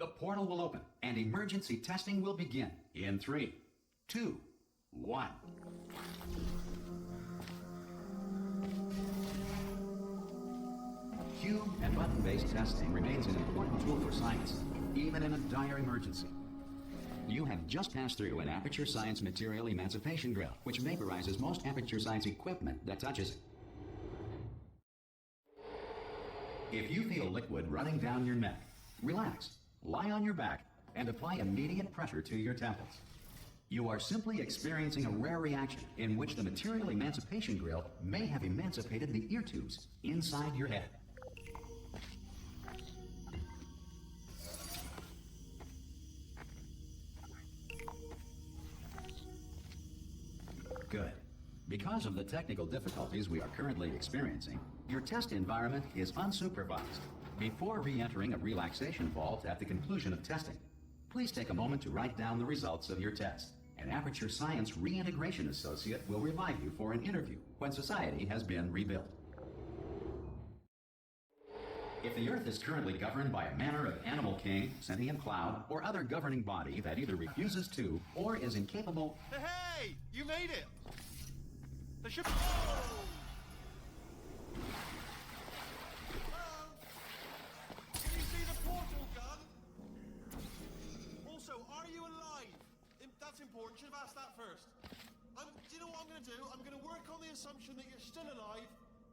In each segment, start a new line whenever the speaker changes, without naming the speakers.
The portal will open and emergency testing will begin in 3, 2, 1. Cube and button-based testing remains an important tool for science, even in a dire emergency. You have just passed through an Aperture Science material emancipation drill, which vaporizes most Aperture Science equipment that touches it. If you feel liquid running down your neck, relax, lie on your back, and apply immediate pressure to your temples. You are simply experiencing a rare reaction in which the material emancipation grill may have emancipated the ear tubes inside your head. Good. Because of the technical difficulties we are currently experiencing, your test environment is unsupervised. Before re-entering a relaxation vault at the conclusion of testing, please take a moment to write down the results of your test. An Aperture Science Reintegration Associate will revive you for an interview when society has been rebuilt. If the Earth is currently governed by a manner of animal king, sentient cloud, or other governing body that either refuses to or is incapable...
Hey! You made it! The ship... Can you see the portal gun? Also, are you alive? That's important. Should have asked that first. Do you know what I'm going to do? I'm going to work on the assumption that you're still alive,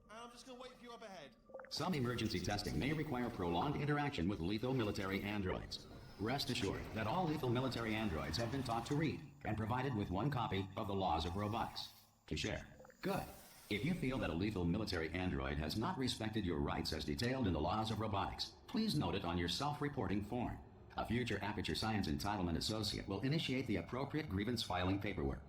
and I'm just going to wait for you up ahead.
Some emergency testing may require prolonged interaction with lethal military androids. Rest assured that all lethal military androids have been taught to read and provided with one copy of the Laws of Robotics to share. Good. If you feel that a lethal military android has not respected your rights as detailed in the Laws of Robotics, please note it on your self-reporting form. A future Aperture Science Entitlement Associate will initiate the appropriate grievance filing paperwork.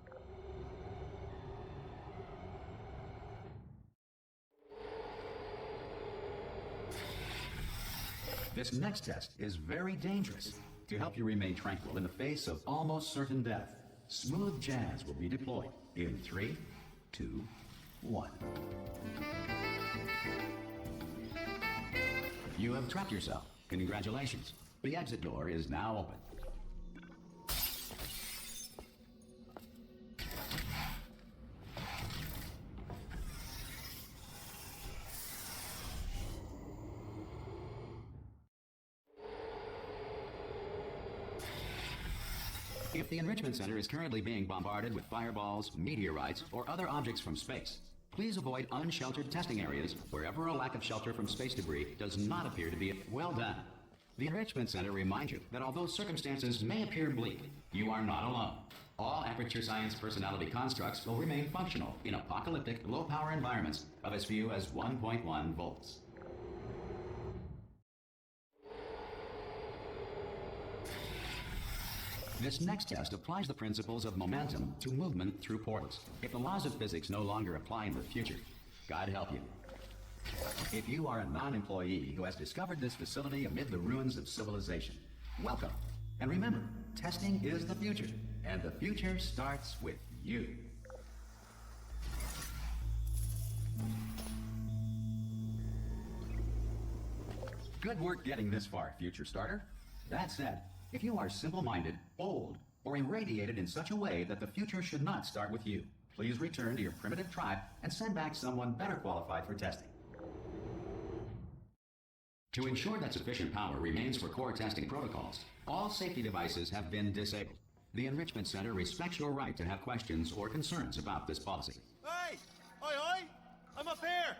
This next test is very dangerous. To help you remain tranquil in the face of almost certain death, smooth jazz will be deployed in 3, 2, 1. You have trapped yourself. Congratulations. The exit door is now open. If the Enrichment Center is currently being bombarded with fireballs, meteorites, or other objects from space, please avoid unsheltered testing areas wherever a lack of shelter from space debris does not appear to be well done. The Enrichment Center reminds you that although circumstances may appear bleak, you are not alone. All Aperture Science personality constructs will remain functional in apocalyptic, low-power environments of as few as 1.1 volts. This next test applies the principles of momentum to movement through portals. If the laws of physics no longer apply in the future, God help you. If you are a non-employee who has discovered this facility amid the ruins of civilization, welcome. And remember, testing is the future, and the future starts with you. Good work getting this far, future starter. That said, if you are simple-minded, bold, or irradiated in such a way that the future should not start with you, please return to your primitive tribe and send back someone better qualified for testing. To ensure that sufficient power remains for core testing protocols, all safety devices have been disabled. The Enrichment Center respects your right to have questions or concerns about this policy.
Hey! Oi, oi! I'm up here!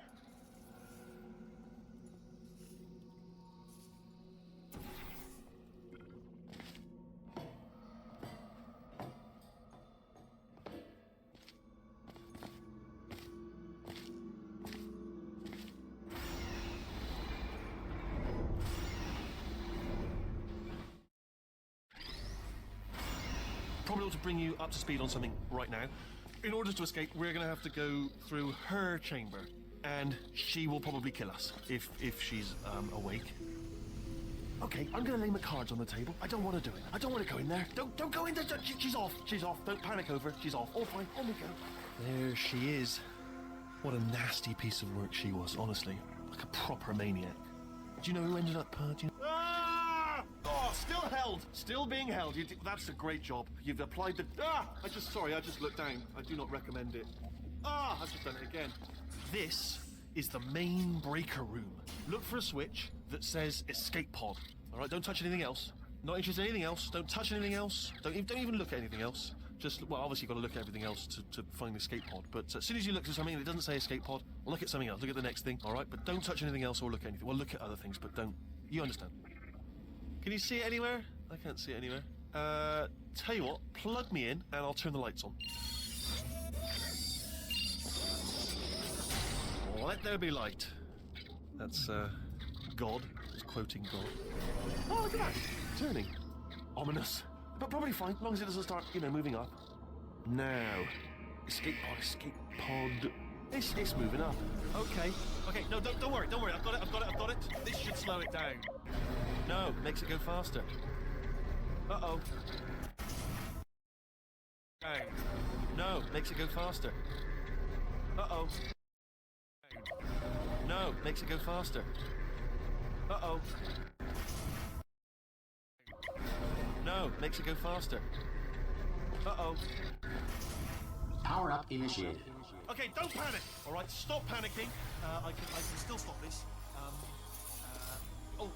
Probably ought to bring you up to speed on something right now. In order to escape, we're going to have to go through her chamber, and she will probably kill us if she's awake. Okay, I'm going to lay my cards on the table. I don't want to do it. I don't want to go in there. Don't go in there. She's off. She's off. Don't panic over. She's off. All fine. On we go. There she is. What a nasty piece of work she was, honestly. Like a proper maniac. Do you know who ended up... Ah! Oh, still held. Still being held. That's a great job. You've applied the... I just looked down. I do not recommend it. I've just done it again. This is the main breaker room. Look for a switch that says escape pod. All right, don't touch anything else. Not interested in anything else. Don't touch anything else. Don't even look at anything else. Just, well, obviously you've got to look at everything else to find the escape pod. But as soon as you look at something that doesn't say escape pod, look at something else. Look at the next thing, all right? But don't touch anything else or look at anything. Well, look at other things, but don't. You understand? Can you see it anywhere? I can't see it anywhere. Tell you what, plug me in and I'll turn the lights on. Let there be light. That's, God. It's quoting God. Oh, look at that. Turning. Ominous. But probably fine, as long as it doesn't start, moving up. Now. Escape pod. It's moving up. Okay. No, don't worry. I've got it. This should slow it down. No, makes it go faster. Uh-oh. Down. No, makes it go faster. Uh-oh. No, makes it go faster. Uh-oh. No, makes it go faster. Uh-oh.
Power up initiated.
Okay, don't panic. All right, stop panicking. I can still stop this.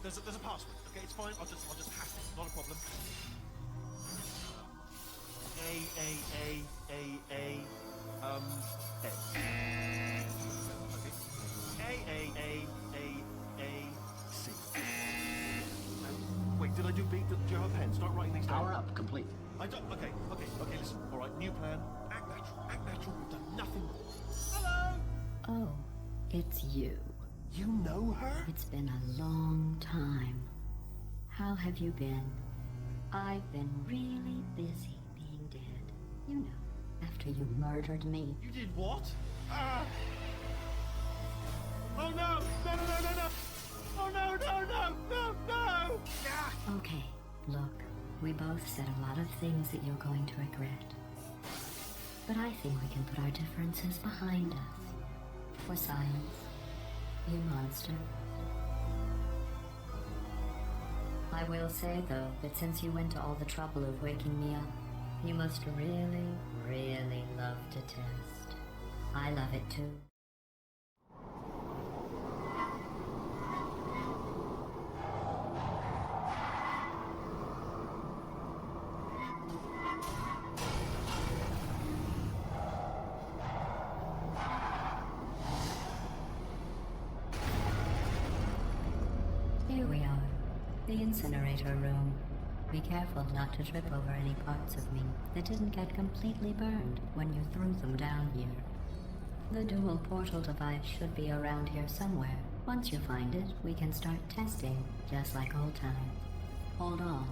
There's a password. Okay, it's fine. I'll just hack it. Not a problem. A. Okay. C. Wait, did I do B? Do you have a pen? Start writing these down.
Power up complete.
I don't. Okay. Listen. All right, new plan. Act natural. We've done nothing. Hello.
Oh, it's you.
You know her?
It's been a long time. How have you been? I've been really busy being dead. You know, after you murdered me.
You did what? Oh no! No! Oh no!
Okay, look, we both said a lot of things that you're going to regret. But I think we can put our differences behind us. For science, you monster. I will say, though, that since you went to all the trouble of waking me up, you must really, really love to test. I love it too. Here we are, the incinerator room. Be careful not to trip over any parts of me that didn't get completely burned when you threw them down here. The dual portal device should be around here somewhere. Once you find it, we can start testing, just like old times. Hold on.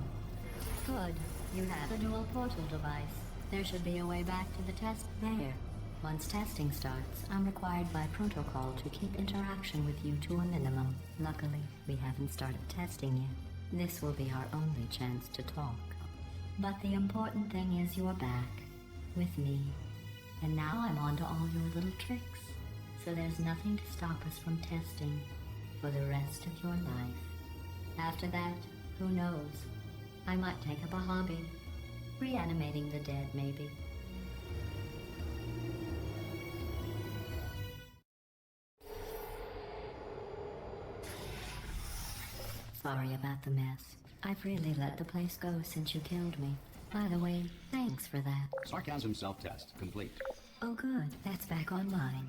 Good, you have the dual portal device. There should be a way back to the test there. Once testing starts, I'm required by protocol to keep interaction with you to a minimum. Luckily, we haven't started testing yet. This will be our only chance to talk. But the important thing is you're back, with me. And now I'm on to all your little tricks. So there's nothing to stop us from testing for the rest of your life. After that, who knows? I might take up a hobby. Reanimating the dead, maybe. Sorry about the mess. I've really let the place go since you killed me. By the way, thanks for that.
Sarcasm self-test complete.
Oh good, that's back online.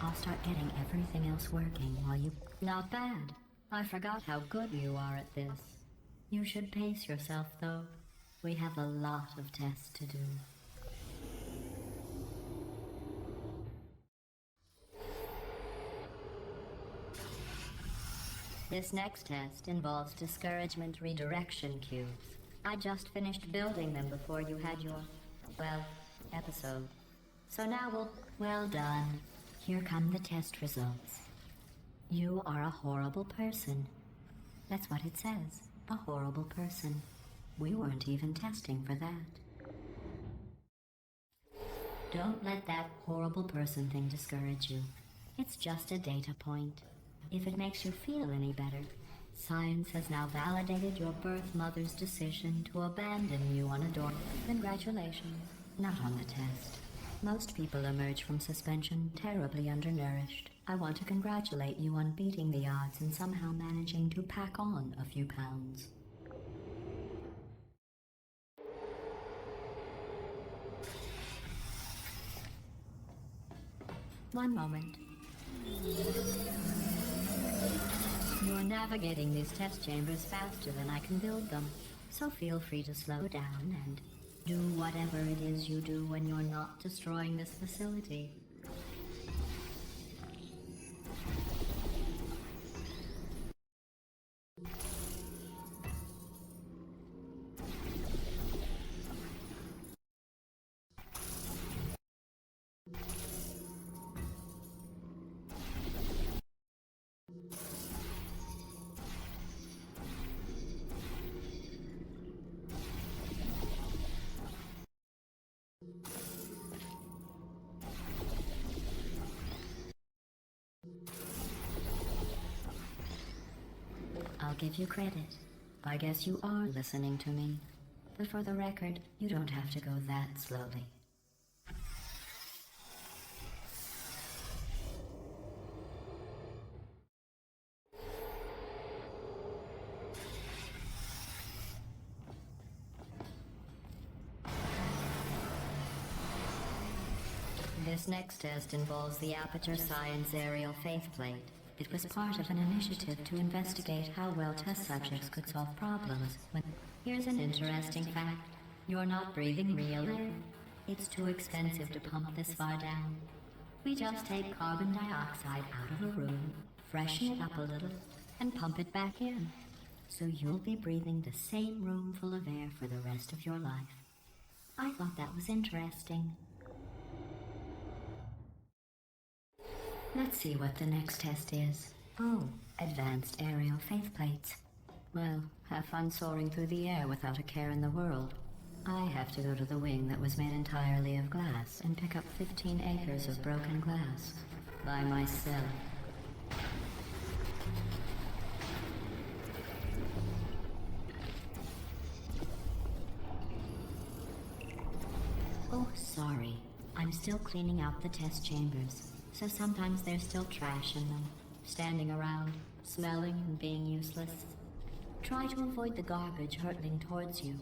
I'll start getting everything else working while you... Not bad. I forgot how good you are at this. You should pace yourself, though. We have a lot of tests to do. This next test involves discouragement redirection cubes. I just finished building them before you had your, well, episode. So now well done. Here come the test results. You are a horrible person. That's what it says. A horrible person. We weren't even testing for that. Don't let that horrible person thing discourage you. It's just a data point. If it makes you feel any better, Science has now validated your birth mother's decision to abandon you on a door. Congratulations. Not on the test. Most people emerge from suspension terribly undernourished. I want to congratulate you on beating the odds and somehow managing to pack on a few pounds. One moment. You're navigating these test chambers faster than I can build them, so feel free to slow down and do whatever it is you do when you're not destroying this facility. I'll give you credit. I guess you are listening to me. But for the record, you don't have to go that slowly. This next test involves the Aperture Science Aerial Faithplate. It was part of an initiative to investigate how well test subjects could solve problems. Here's an interesting fact. You're not breathing real air. It's too expensive to pump this far down. We just take carbon dioxide out of a room, freshen it up a little, and pump it back in. So you'll be breathing the same room full of air for the rest of your life. I thought that was interesting. Let's see what the next test is. Oh, advanced aerial faithplates. Well, have fun soaring through the air without a care in the world. I have to go to the wing that was made entirely of glass and pick up 15 acres of broken glass by myself. Oh, sorry. I'm still cleaning out the test chambers. So sometimes there's still trash in them, standing around, smelling and being useless. Try to avoid the garbage hurtling towards you.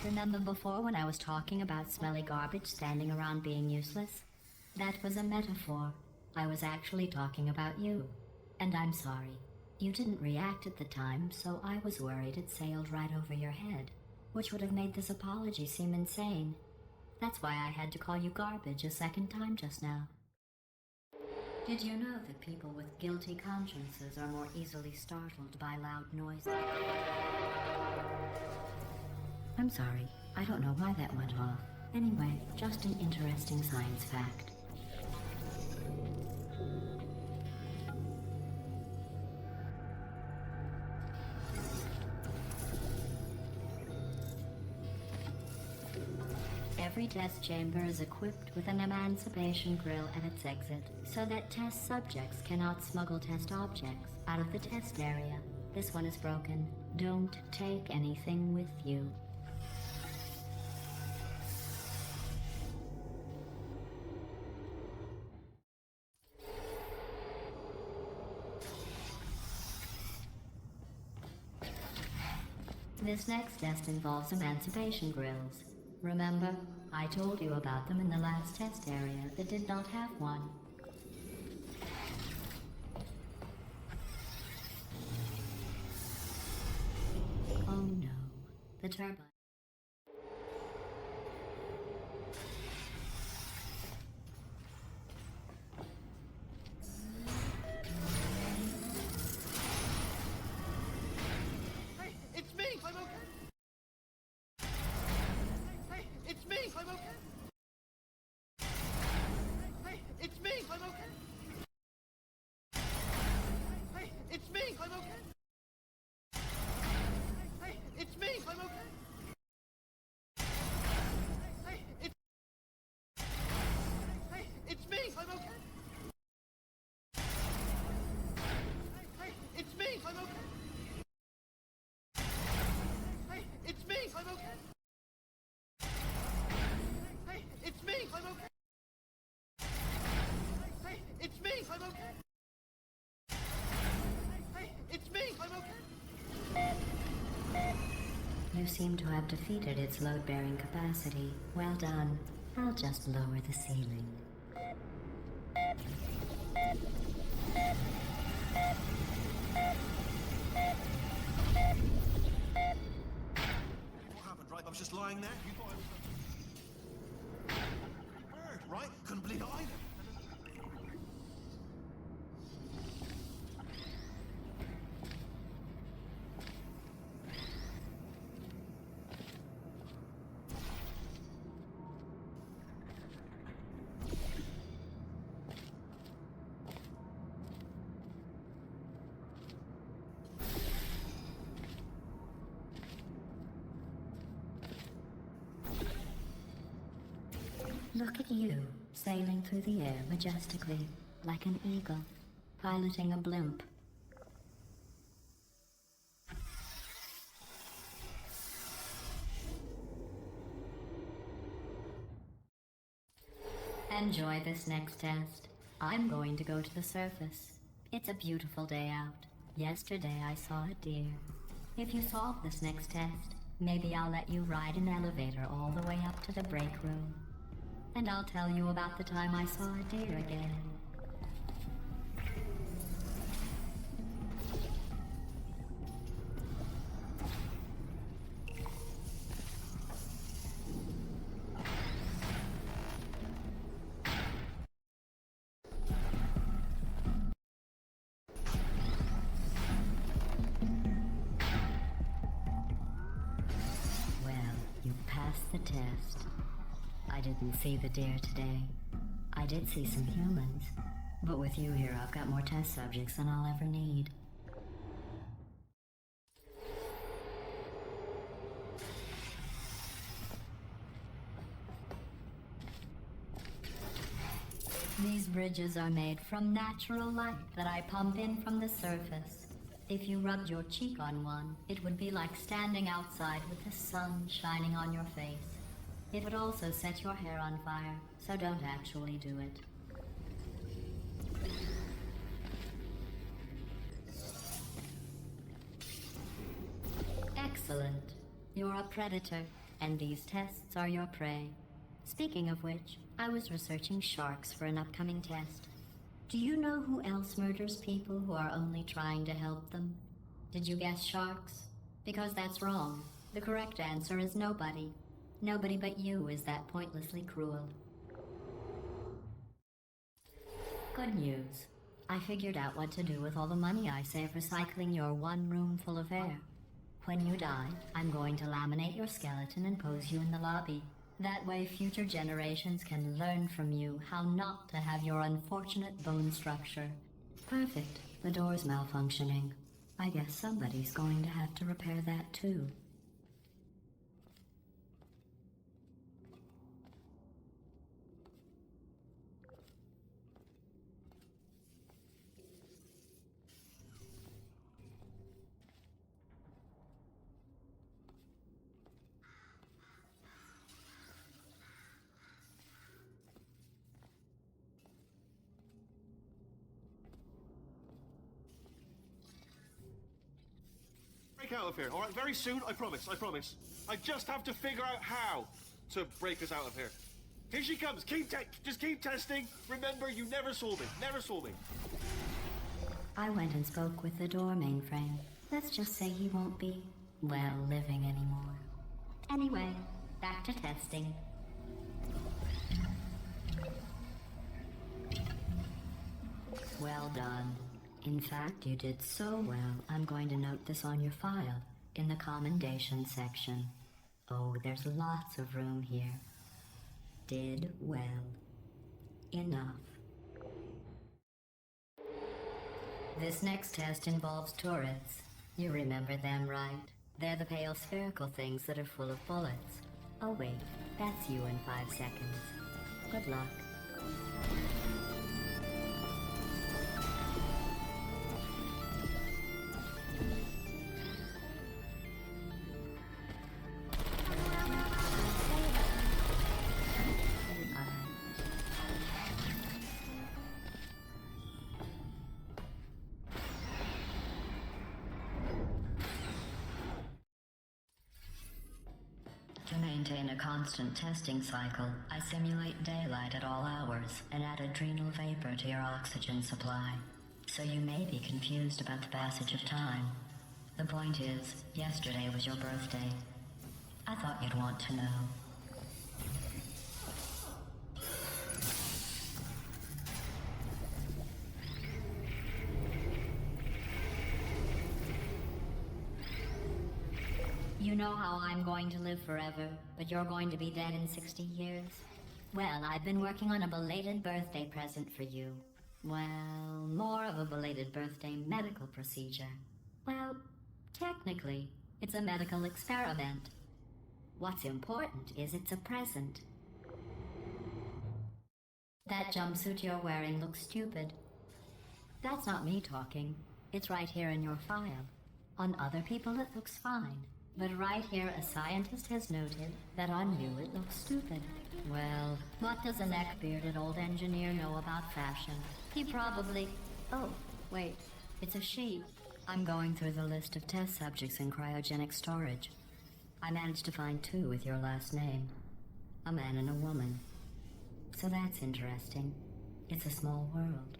Remember before when I was talking about smelly garbage standing around being useless? That was a metaphor. I was actually talking about you. And I'm sorry. You didn't react at the time, so I was worried it sailed right over your head, which would have made this apology seem insane. That's why I had to call you garbage a second time just now. Did you know that people with guilty consciences are more easily startled by loud noises? I'm sorry. I don't know why that went off. Anyway, just an interesting science fact. Every test chamber is equipped with an emancipation grill at its exit, so that test subjects cannot smuggle test objects out of the test area. This one is broken. Don't take anything with you. This next test involves emancipation grills. Remember, I told you about them in the last test area that did not have one. Oh no, the turbine.
Hey, it's me! I'm okay! Hey, it's me! I'm okay! Hey, it's me! I'm okay! Hey, it's me! I'm okay! Hey, it's me! I'm okay!
You seem to have defeated its load-bearing capacity. Well done. I'll just lower the ceiling.
What happened, right? I was just lying there. You thought I was a bird, right? Couldn't believe it either.
Look at you, sailing through the air majestically, like an eagle, piloting a blimp. Enjoy this next test. I'm going to go to the surface. It's a beautiful day out. Yesterday I saw a deer. If you solve this next test, maybe I'll let you ride an elevator all the way up to the break room. And I'll tell you about the time I saw a deer again. Well, you passed the test. I didn't see the deer today. I did see some humans, but with you here I've got more test subjects than I'll ever need. These bridges are made from natural light that I pump in from the surface. If you rubbed your cheek on one, it would be like standing outside with the sun shining on your face. It would also set your hair on fire, so don't actually do it. Excellent. You're a predator, and these tests are your prey. Speaking of which, I was researching sharks for an upcoming test. Do you know who else murders people who are only trying to help them? Did you guess sharks? Because that's wrong. The correct answer is nobody. Nobody but you is that pointlessly cruel. Good news. I figured out what to do with all the money I save recycling your one room full of air. When you die, I'm going to laminate your skeleton and pose you in the lobby. That way future generations can learn from you how not to have your unfortunate bone structure. Perfect. The door's malfunctioning. I guess somebody's going to have to repair that too.
Break out of here, all right? Very soon, I promise, I promise. I just have to figure out how to break us out of here. Here she comes. Just keep testing. Remember, you never saw me. Never saw me.
I went and spoke with the door mainframe. Let's just say he won't be, well, living anymore. Anyway, back to testing. Well done. In fact, you did so well, I'm going to note this on your file, in the commendation section. Oh, there's lots of room here. Did well. Enough. This next test involves turrets. You remember them, right? They're the pale spherical things that are full of bullets. Oh wait, that's you in 5 seconds. Good luck. maintain a constant testing cycle, I simulate daylight at all hours and add adrenal vapor to your oxygen supply. So you may be confused about the passage of time. The point is, yesterday was your birthday. I thought you'd want to know. You know how I'm going to live forever, but you're going to be dead in 60 years? Well, I've been working on a belated birthday present for you. Well, more of a belated birthday medical procedure. Well, technically, it's a medical experiment. What's important is it's a present. That jumpsuit you're wearing looks stupid. That's not me talking. It's right here in your file. On other people it looks fine. But right here, a scientist has noted that on you it looks stupid. Well, what does a neck-bearded old engineer know about fashion? He probably... Oh, wait, it's a she. I'm going through the list of test subjects in cryogenic storage. I managed to find 2 with your last name. A man and a woman. So that's interesting. It's a small world.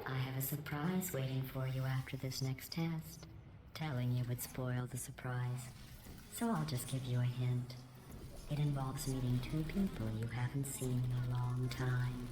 I have a surprise waiting for you after this next test. Telling you would spoil the surprise. So I'll just give you a hint. It involves meeting 2 people you haven't seen in a long time.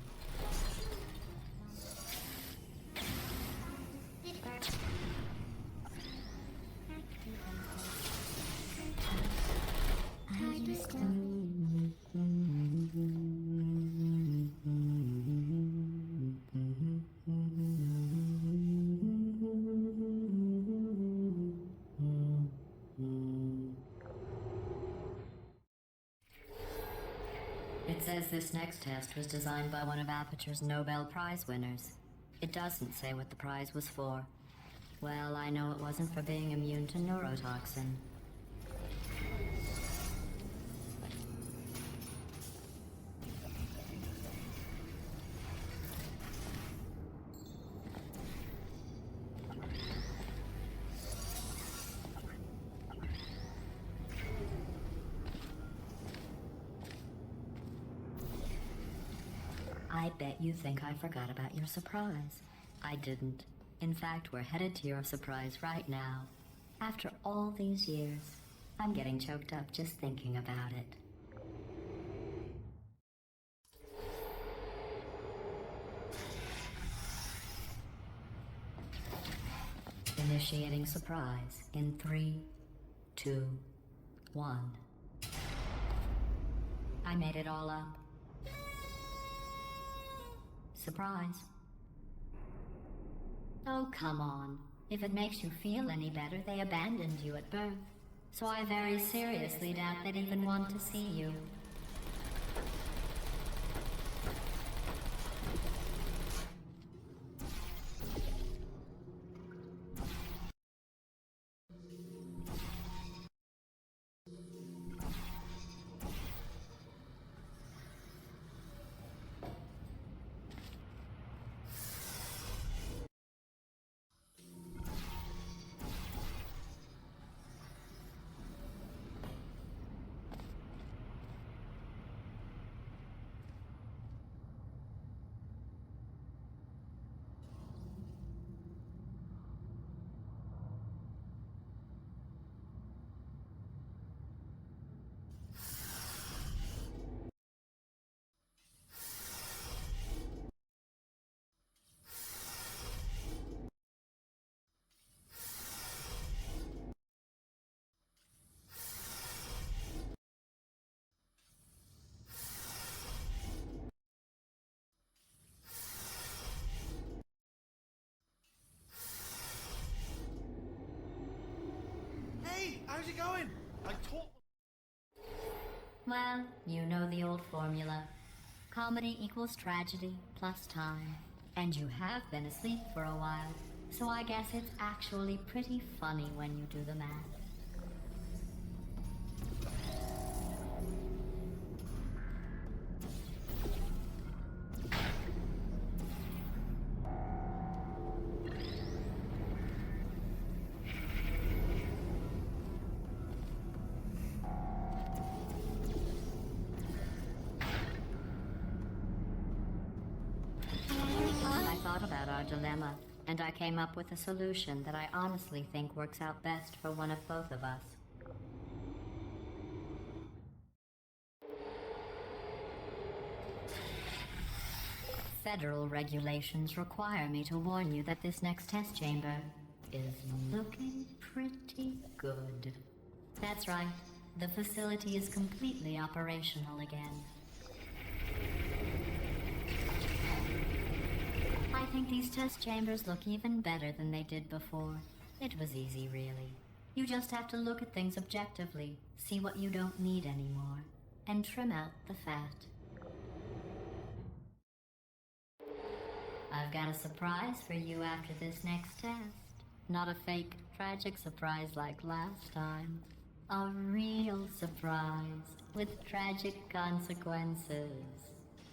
It says this next test was designed by one of Aperture's Nobel Prize winners. It doesn't say what the prize was for. Well, I know it wasn't for being immune to neurotoxin. I bet you think I forgot about your surprise. I didn't. In fact, we're headed to your surprise right now. After all these years, I'm getting choked up just thinking about it. Initiating surprise in 3, 2, 1. I made it all up. Surprise. Oh, come on. If it makes you feel any better, they abandoned you at birth. So I very seriously doubt they'd even want to see you.
How's it going? I taught...
Well, you know the old formula. Comedy equals tragedy plus time. And you have been asleep for a while, so I guess it's actually pretty funny when you do the math. and I came up with a solution that I honestly think works out best for one of both of us. Federal regulations require me to warn you that this next test chamber is looking pretty good. That's right. The facility is completely operational again. I think these test chambers look even better than they did before. It was easy, really. You just have to look at things objectively, see what you don't need anymore, and trim out the fat. I've got a surprise for you after this next test. Not a fake, tragic surprise like last time. A real surprise with tragic consequences.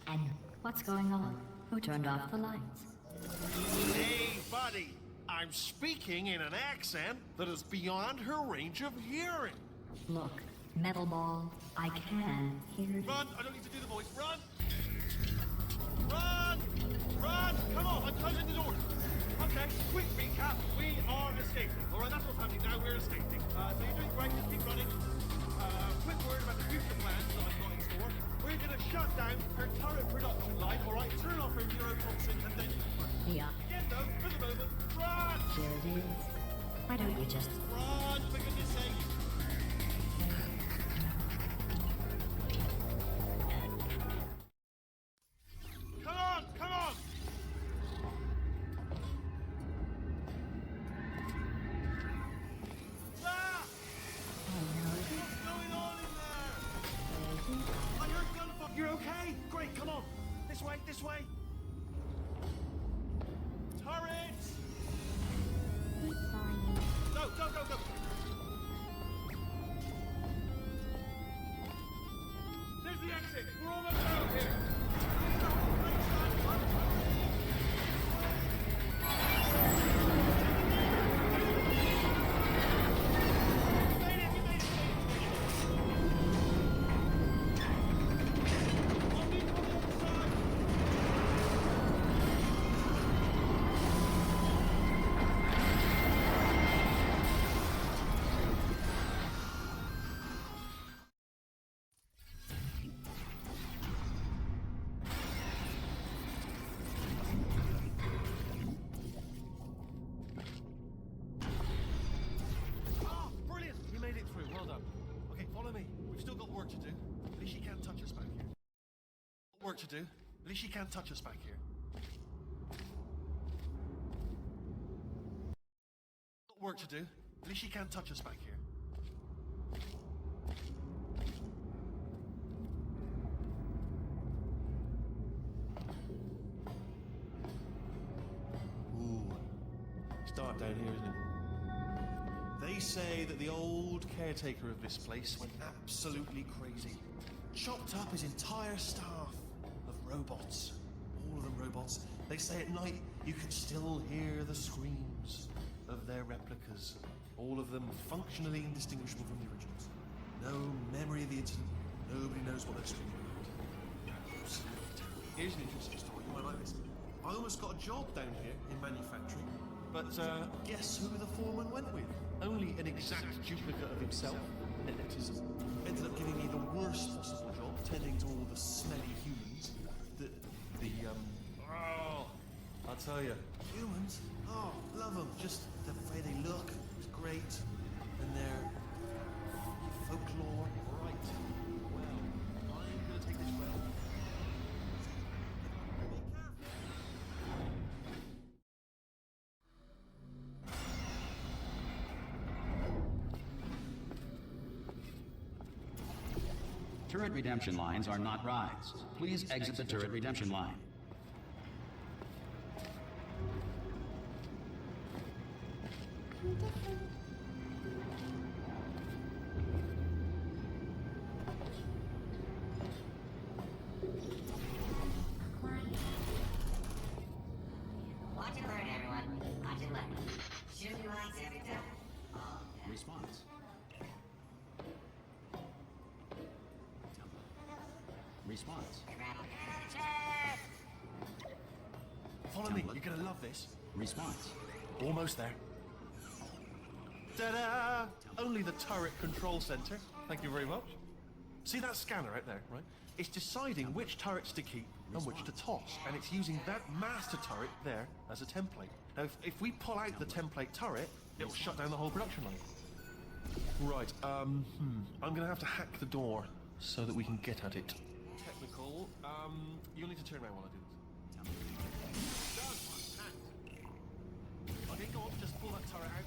And what's going on? Who turned off the lights?
Hey, buddy! I'm speaking in an accent that is beyond her range of hearing.
Look, Metal Ball, I can hear you.
Run! I don't need to do the voice. Run! Run! Run! Come on, I'm closing the door. Okay, quick recap. We are escaping. Alright, that's what's happening now. We're escaping. So you're doing great. Just keep running. Quick word about the future plans that I've got in store. We're going to shut down her turret production line, alright? Turn off her neurotoxin and then...
Yeah,
Again, though, for the moment, run!
here it is. Why don't you just...
Run, for goodness sake! Come on, come on! Ah! What's going on in there? I heard gunfire. You're okay? Great, come on. This way, this way. Turrets! Go, go, go, go! There's the exit! We're almost out here! Work to do. At least she can't touch us back here. Work to do. At least she can't touch us back here. Ooh, it's dark down here, isn't it? They say that the old caretaker of this place went absolutely crazy. Chopped up his entire staff of robots. All of them robots. They say at night you can still hear the screams of their replicas. All of them functionally indistinguishable from the originals. No memory of the incident. Nobody knows what they're screaming about. Absolutely terrible. Here's an interesting story. You might like this. I almost got a job down here in manufacturing. But guess who the foreman went with? Only an exact duplicate of himself. Nepotism. Ended up giving me the worst possible job, tending to all the smelly humans. Oh, I'll tell you. Humans? Oh, love them. Just the way they look is great. And their folklore. Right. Well, I'm gonna take this well. Be careful.
Turret redemption lines are not rides. Please exit the turret redemption line.
Watch and learn, everyone. Watch and learn. Shooting lights every time.
Response. Response.
Follow me. You're gonna love this.
Response.
Almost there. Ta-da! Only the turret control center. Thank you very much. See that scanner out there, right? It's deciding which turrets to keep and which to toss, and it's using that master turret there as a template. Now, if we pull out the template turret, it'll shut down the whole production line. Right, I'm gonna have to hack the door so that we can get at it. Technical, you'll need to turn around while I do this. Done! Hacked. Okay, go on, just pull that turret out.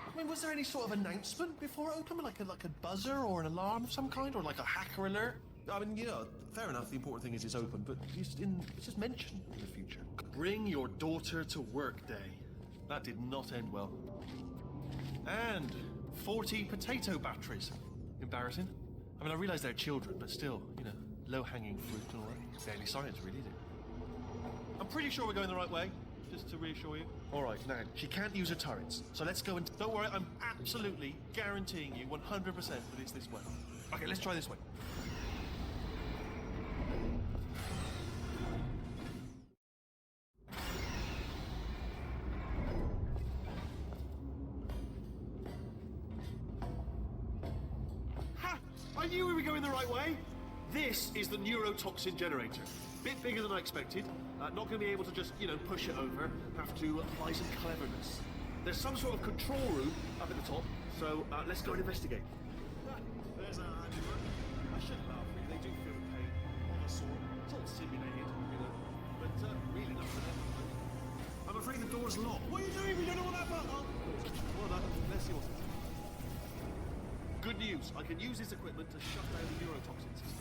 I mean, was there any sort of announcement before it opened, like a buzzer or an alarm of some kind, or like a hacker alert? I mean, fair enough. The important thing is it's open, but it's just mentioned in the future. Bring your daughter to work day. That did not end well. And 40 potato batteries. Embarrassing. I mean, I realise they're children, but still, low-hanging fruit and all that. Daily science, really, is it? I'm pretty sure we're going the right way. Just to reassure you. All right, now, she can't use her turrets. So let's go and... Don't worry, I'm absolutely guaranteeing you 100% that it's this way. Okay, let's try this way. Ha! I knew we were going the right way. This is the neurotoxin generator. Bit bigger than I expected. Not going to be able to just, push it over. Have to apply some cleverness. There's some sort of control room up at the top, so let's go and investigate. There's our handiwork. I shouldn't laugh, really. They do feel pain of a sort. It's all simulated, but really not for them. I'm afraid the door's locked. What are you doing? We don't know what that button. Oh, well done. Let's see what's inside. Good news. I can use this equipment to shut down the neurotoxin system.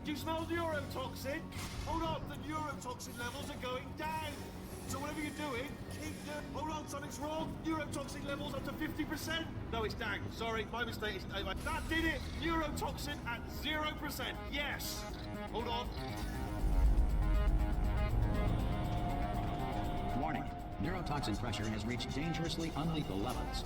Do you smell neurotoxin? Hold on, the neurotoxin levels are going down. So whatever you're doing, keep doing... Hold on, something's wrong. Neurotoxin levels up to 50%. No, it's down. Sorry, my mistake. That did it. Neurotoxin at 0%. Yes. Hold on.
Warning. Neurotoxin pressure has reached dangerously unlethal levels.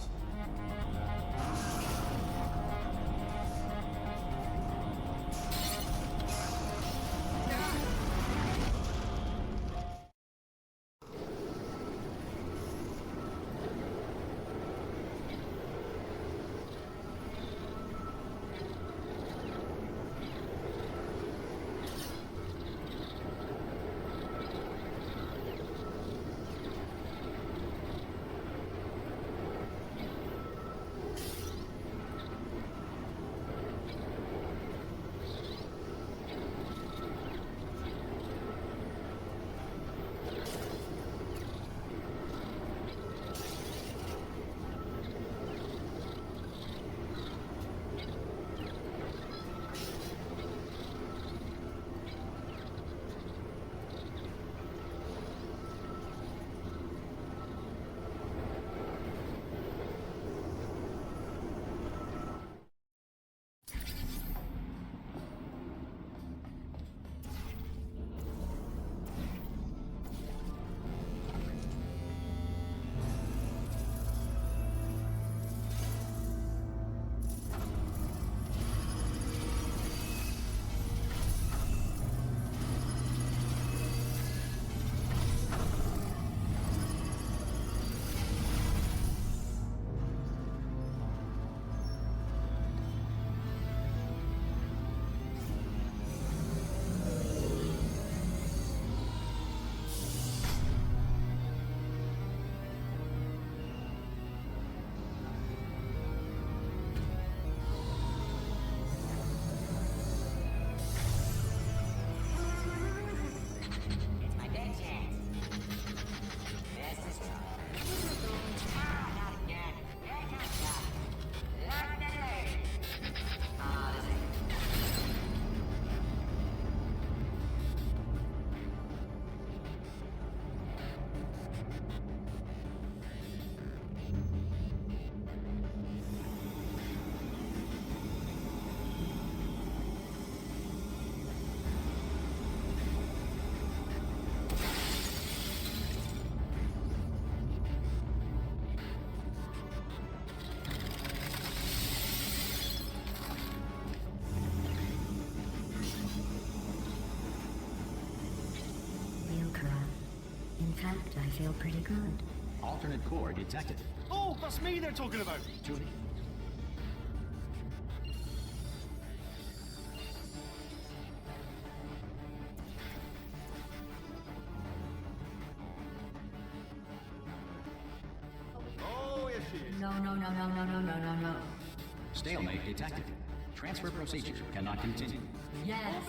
I feel pretty good.
Alternate core detected.
Oh, that's me they're talking about.
Julie?
Oh, yes, she is.
No, no, no, no, no, no, no, no, no.
Stalemate detected. Transfer procedure cannot continue.
Yes!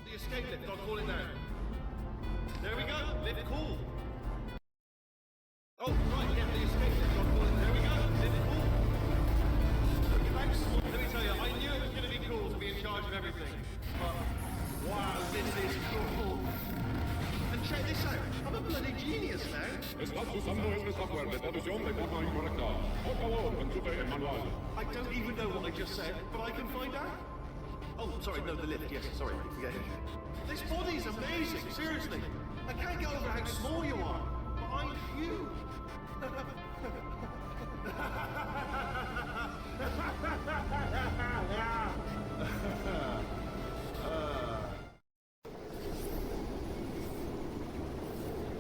The escape lift, I'll call it now. There we go, lift cool. Oh, right, yeah, the escape lift, I'll call it. There we go, lift cool. Thanks. Let me tell you, I knew it was going to be cool to be in charge of everything. But, wow, this is cool. And check this out, I'm a bloody genius now.
Estás usando este software de traducción de forma incorrecta. Por favor, consulte el manual.
I don't even know what I just said, but I can find out. Oh, sorry, no, the lift, yes, sorry, forget it. This body's amazing, seriously. I can't get over how small you are, but I'm huge.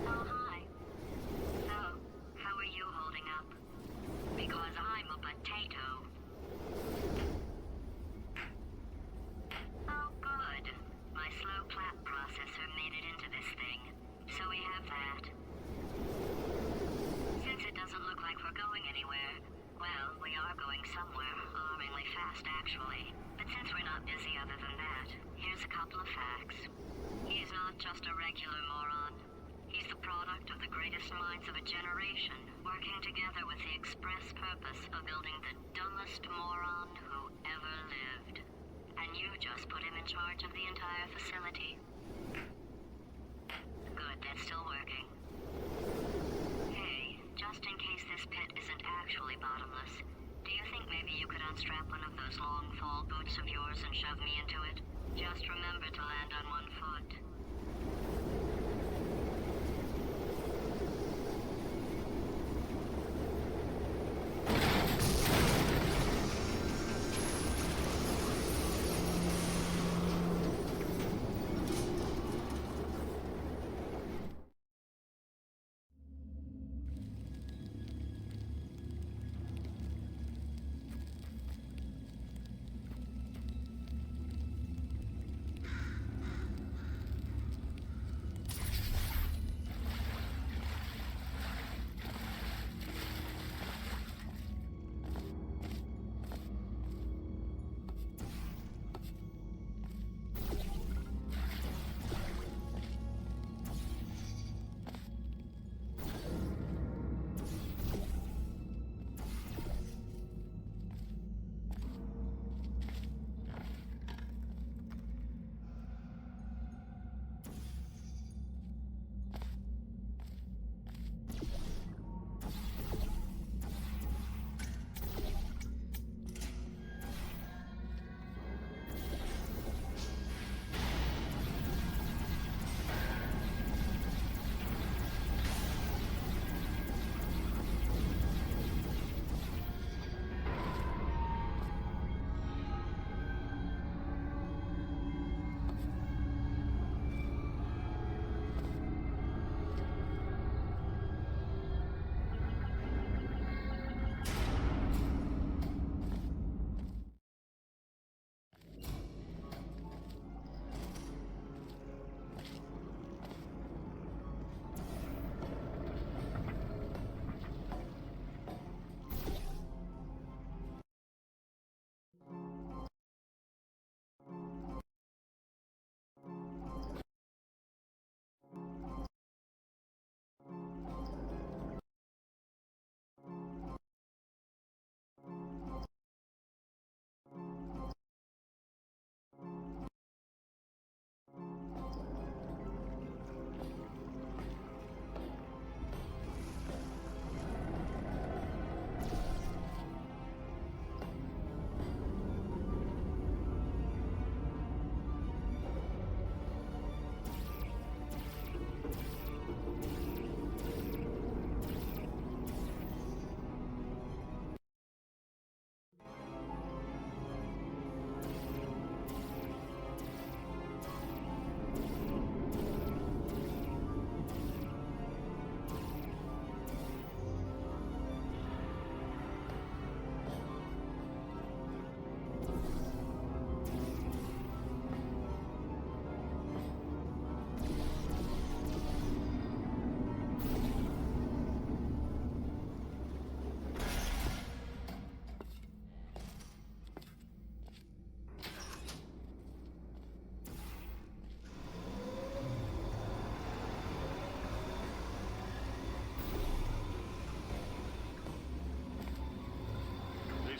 Oh, hi. So, how are you holding up? Because I'm a potato. Oh, good. My slow clap processor made it into this thing, so we have that. Since it doesn't look like we're going anywhere, well, we are going somewhere, alarmingly fast actually. But since we're not busy other than that, here's a couple of facts. He's not just a regular moron. He's the product of the greatest minds of a generation, working together with the express purpose of building the dumbest moron who ever lived. And you just put him in charge of the entire facility. Good, that's still working. Hey, just in case this pit isn't actually bottomless, do you think maybe you could unstrap one of those long fall boots of yours and shove me into it? Just remember to land on one foot.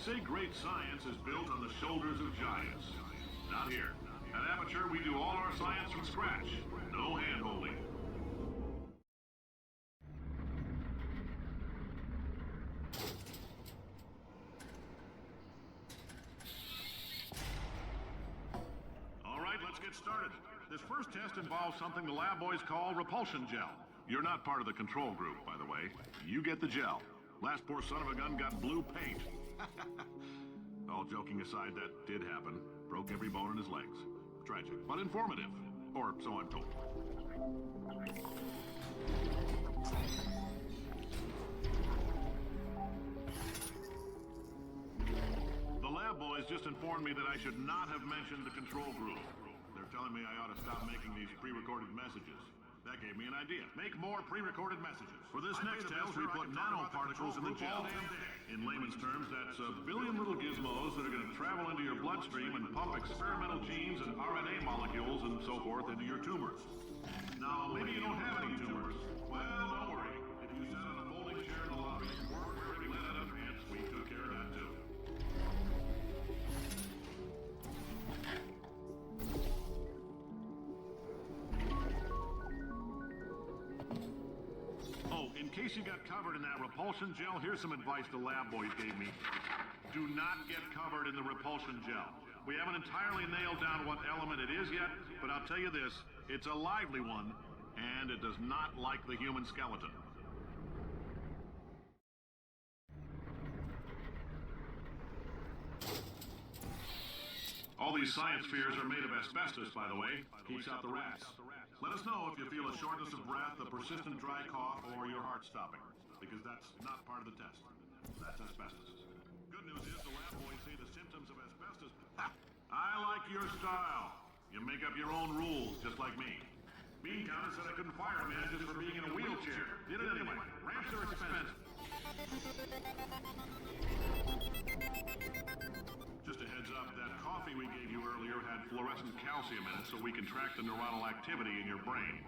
say great science is built on the shoulders of giants. Not here. At Aperture, we do all our science from scratch. No hand-holding. All right, let's get started. This first test involves something the lab boys call repulsion gel. You're not part of the control group, by the way. You get the gel. Last poor son of a gun got blue paint. All joking aside, that did happen. Broke every bone in his legs. Tragic, but informative. Or so I'm told. The lab boys just informed me that I should not have mentioned the control group. They're telling me I ought to stop making these pre-recorded messages. That gave me an idea. Make more pre-recorded messages. For this next test, we put nanoparticles in the gel. In layman's terms, that's a billion little gizmos that are going to travel into your bloodstream and pump experimental genes and RNA molecules and so forth into your tumors. Now, maybe you don't have any tumors. Well, don't worry. If you sat on a folding chair in the lobby or wearing lead out of pants, we took care of that too. In case you got covered in that repulsion gel, here's some advice the lab boys gave me. Do not get covered in the repulsion gel. We haven't entirely nailed down what element it is yet, but I'll tell you this, it's a lively one, and it does not like the human skeleton. All these science spheres are made of asbestos, by the way. Keeps out the rats. Let us know if you feel a shortness of breath, a persistent dry cough, or your heart stopping. Because that's not part of the test. That's asbestos. Good news is the lab boys say the symptoms of asbestos... Ha! I like your style. You make up your own rules, just like me. Bean Counter said I couldn't fire a man just for being in a wheelchair. Did it anyway. Ramps are expensive. Just a heads up, that coffee we gave you earlier had fluorescent calcium in it so we can track the neuronal activity in your brain.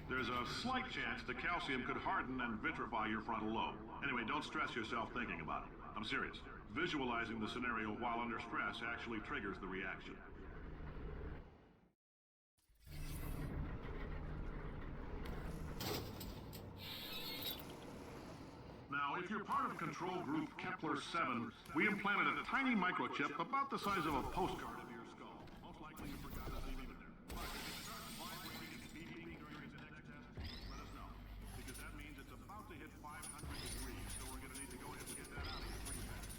There's a slight chance the calcium could harden and vitrify your frontal lobe. Anyway, don't stress yourself thinking about it. I'm serious. Visualizing the scenario while under stress actually triggers the reaction. Now, if you're part of Control Group Kepler-7, we implanted a tiny microchip about the size of a postcard into your skull. Most likely you forgot to leave it in there. But if it starts vibrating and beeping during its next test, let us know. Because that means it's about to hit 500 degrees, so we're going to need to go ahead and get that out of here pretty fast.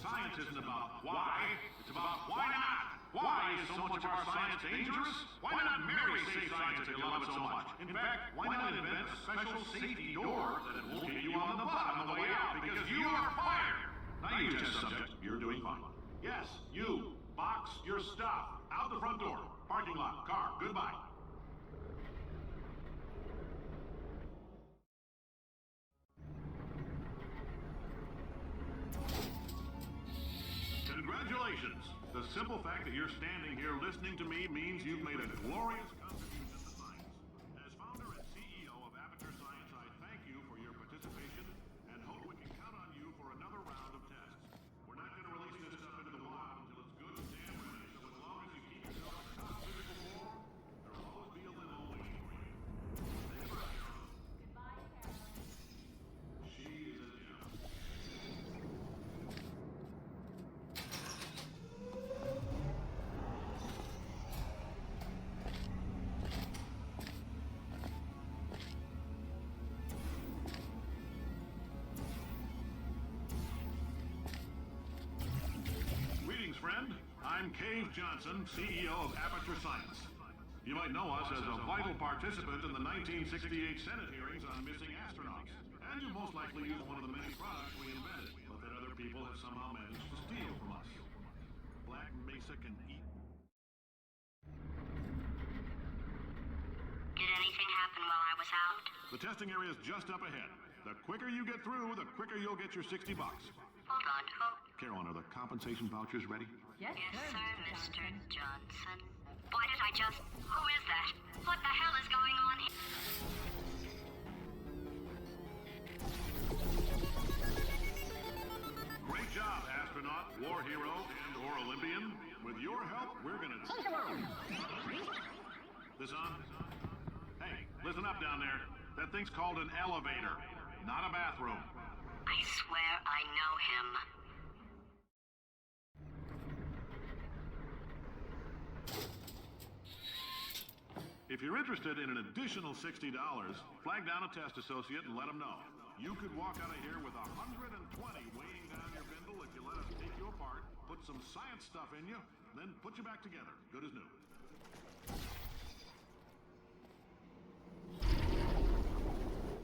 Science isn't about why, it's about why not. Why is so much of our science dangerous? Why not marry safe science if you love it so much? In fact, why not invent a special safety door that won't get you on the bottom on the way out because you are fired? Now you test subject, you're doing fine. Yes, you. Box your stuff. Out the front door. Parking lot. Car. Goodbye. Congratulations! The simple fact that you're standing here listening to me means you've made a glorious contribution to science. As founder and CEO of Aperture Science, I thank you for your participation and hope we can count on you for another round of tests. We're not going to release this stuff into the wild until it's good and damn ready, so as long as you keep yourself in top physical form, there will always be a little waiting for you. Say goodbye, Carol.
Goodbye, Carol.
She is a gem. Friend, I'm Cave Johnson, CEO of Aperture Science. You might know us as a vital participant in the 1968 Senate hearings on missing astronauts. And you most likely used one of the many products we invented, but that other people have somehow managed to steal from us. Black Mesa can eat.
Did anything happen while I was out?
The testing area is just up ahead. The quicker you get through, the quicker you'll get your 60 bucks.
Hold on, who?
Carolyn, are the compensation vouchers ready?
Yes, sir, Mr. Johnson. Why did I just... Who is that? What the hell is going on here?
Great job, astronaut, war hero, and/or Olympian. With your help, we're gonna... This on? Hey, listen up down there. That thing's called an elevator, not a bathroom.
I swear I know him.
If you're interested in an additional $60, flag down a test associate and let them know. You could walk out of here with 120 weighing down your bindle if you let us take you apart, put some science stuff in you, then put you back together. Good as new.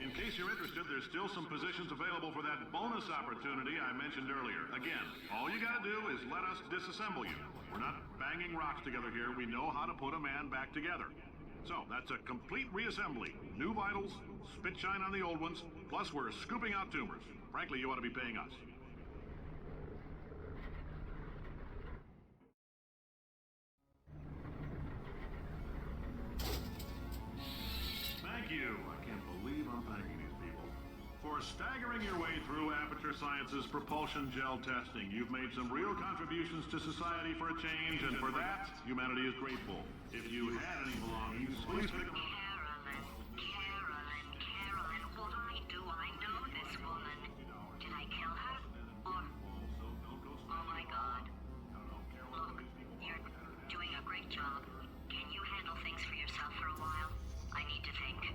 In case you're interested, there's still some positions available for that bonus opportunity I mentioned earlier. Again, all you gotta do is let us disassemble you. We're not banging rocks together here. We know how to put a man back together. So, that's a complete reassembly. New vitals, spit shine on the old ones, plus we're scooping out tumors. Frankly, you ought to be paying us. Thank you. I can't believe I'm thanking these people. For staggering your way through Aperture Science's propulsion gel testing, you've made some real contributions to society for a change, and for that, humanity is grateful. If you had any belongings, please pick them up.
Carolyn, why do I know this woman? Did I kill her? Or... Oh my God. Look, you're doing a great job. Can you handle things for yourself for a while? I need to think.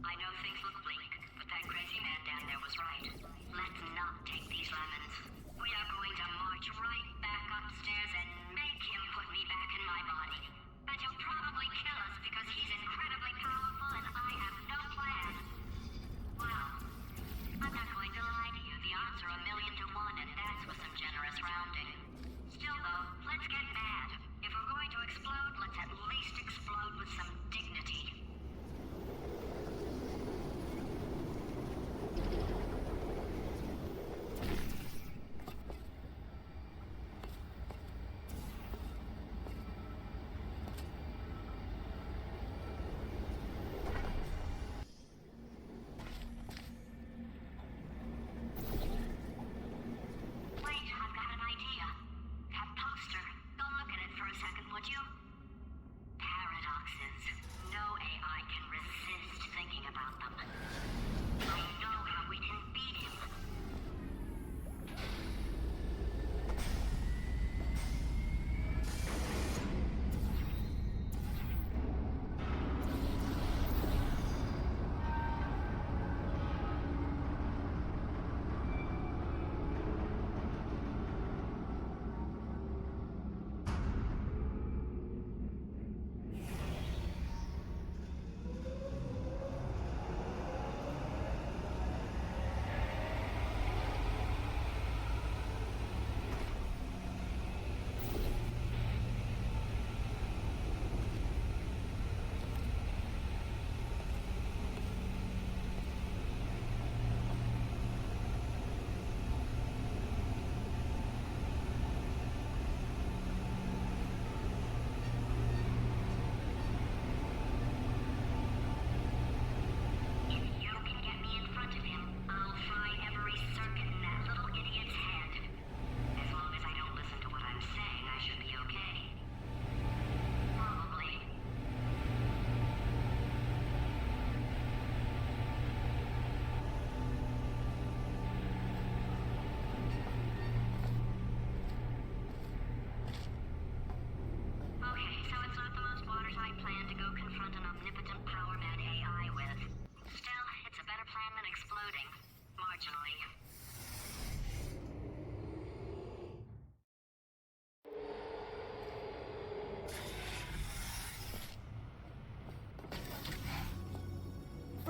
I know things look bleak, but that crazy man down there was right. Let's not take these lemons. We are going to march right back upstairs and make him put me back in my body. And he'll probably kill us because he's incredibly powerful and I have no plan. Well, I'm not going to lie to you. The odds are 1,000,000 to 1, and that's with some generous rounding. Still, though, let's get mad. If we're going to explode, let's at least explode with some dignity.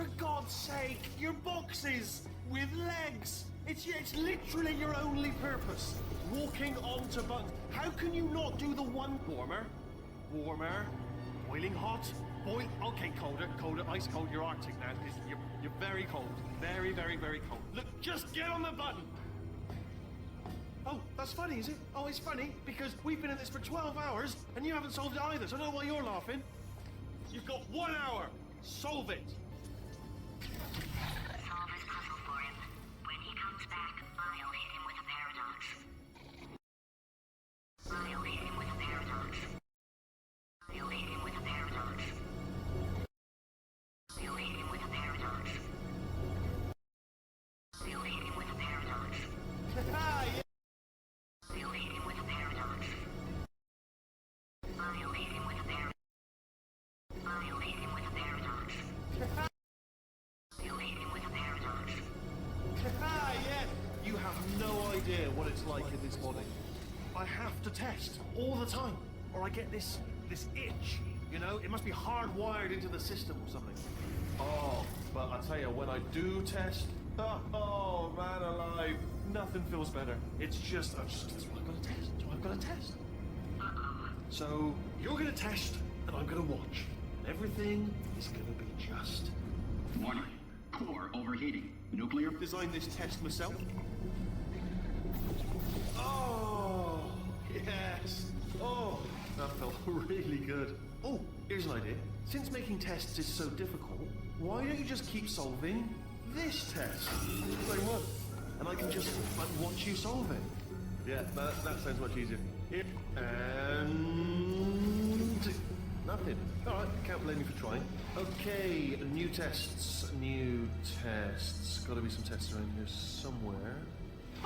For God's sake, your boxes with legs. It's literally your only purpose. Walking onto buttons. How can you not do the one warmer? Warmer. Boiling hot. Okay, colder, ice cold. You're Arctic now. You're very cold. Very, very, very cold. Look, just get on the button. Oh, that's funny, is it? Oh, it's funny because we've been at this for 12 hours and you haven't solved it either, so I don't know why you're laughing. You've got 1 hour. Solve it.
Solve his puzzle for him. When he comes back, I'll hit him with a paradox. I'll hit him with a paradox. I'll hit him with a paradox. I'll hit him with a paradox. I'll hit him with a paradox.
Ah, yeah.
I'll hit him with a paradox. I'll hit him with a paradox. I'll hit him with a paradox. I'll hit him with a paradox.
Ah, yeah. You have no idea what it's like in this body. I have to test all the time, or I get this itch. You know, it must be hardwired into the system or something. Oh, but I tell you, when I do test, oh man alive, nothing feels better. It's just, that's why I've got to test. That's why I've got to test. So you're gonna test, and I'm gonna watch. And everything is gonna be just.
Warning. Core overheating. Nuclear.
Designed this test myself. Oh, yes. Oh, that felt really good. Oh, here's an idea. Since making tests is so difficult, why don't you just keep solving this test? Same one. And I can just watch you solve it. Yeah, that sounds much easier. Here. And nothing. Alright, can't blame you for trying. Okay, new tests. Gotta be some tests around here somewhere.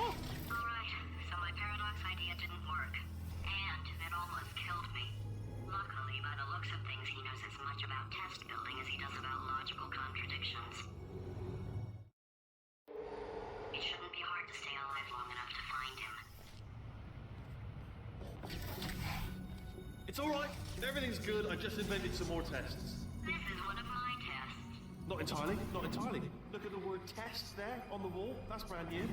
Oh!
Alright, so my paradox idea didn't work. And it almost killed me. Luckily, by the looks of things, he knows as much about test building as he does about logical contradictions. It shouldn't be hard to stay alive long enough to find him.
It's alright. Everything's good. I just invented some more tests.
This is one of my tests.
Not entirely. Look at the word test there on the wall. That's brand new.
Okay,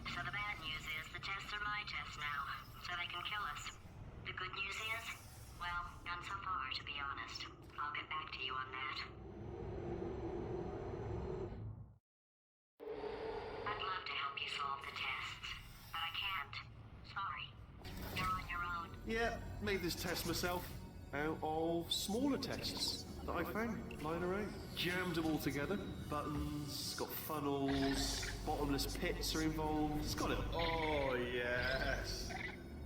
so the bad news is the tests are my tests now, so they can kill us. The good news is, well, none so far, to be honest. I'll get back to you on that. I'd love to help you solve the tests, but I can't. Sorry. You're on your own.
Yeah, made this test myself out of smaller tests that I found lying around. Jammed them all together. Buttons, got funnels, bottomless pits are involved. It's got it. Oh, yes.